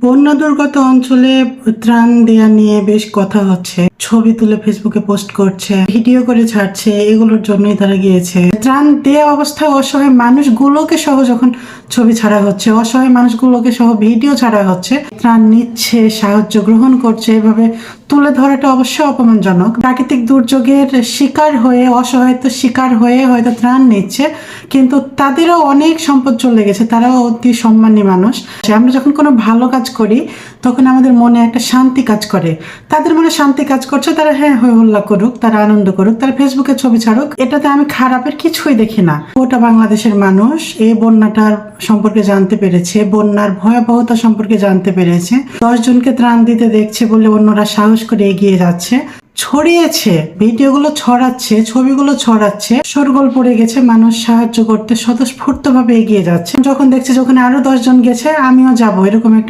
বন্যা দুর্গত অঞ্চলে ত্রাণ দেয়া নিয়ে বেশ কথা হচ্ছে। ছবি তুলে ফেসবুকে পোস্ট করছে, ভিডিও করে ছাড়ছে, এগুলোর জন্যই তারা গিয়েছে। ত্রাণ দেয়া অবস্থায় অসহায় মানুষগুলোকে সহ যখন ছবি ছাড়া হচ্ছে, অসহায় মানুষগুলোকে সহ ভিডিও ছাড়া হচ্ছে, ত্রাণ নিচ্ছে, সাহায্য গ্রহণ করছে, এভাবে তুলে ধরাটা অবশ্যই অপমানজনক। প্রাকৃতিক দুর্যোগের শিকার হয়ে, অসহায়তার শিকার হয়ে হয়তো ত্রাণ নিচ্ছে, কিন্তু তাদেরও অনেক সম্পদ চলে গেছে, তারাও অতি সম্মানী মানুষ। আমরা যখন কোনো ভালো কাজ করি তখন আমাদের মনে একটা শান্তি কাজ করে। তাদের মনে শান্তি কাজ করছে, তারা হ্যাঁ হই হল্লা করুক, তারা আনন্দ করুক, তারা ফেসবুকে ছবি ছাড়ুক, এটাতে আমি খারাপের কিছুই দেখি না। গোটা বাংলাদেশের মানুষ এই বন্যাটার সম্পর্কে জানতে পেরেছে, বন্যার ভয়াবহতা সম্পর্কে জানতে পেরেছে। 10 জনকে ত্রাণ দিতে দেখছে বলে অন্যরা সাহস করে এগিয়ে যাচ্ছে, ছড়িয়েছে, ভিডিওগুলো ছড়াচ্ছে, ছবিগুলো ছড়াচ্ছে, শোরগোল পড়ে গেছে, মানুষ সাহায্য করতে স্বতঃস্ফূর্ত ভাবে এগিয়ে যাচ্ছে। যখন দেখছে যখন আরো 10 জন গেছে, আমিও যাব, এরকম একটা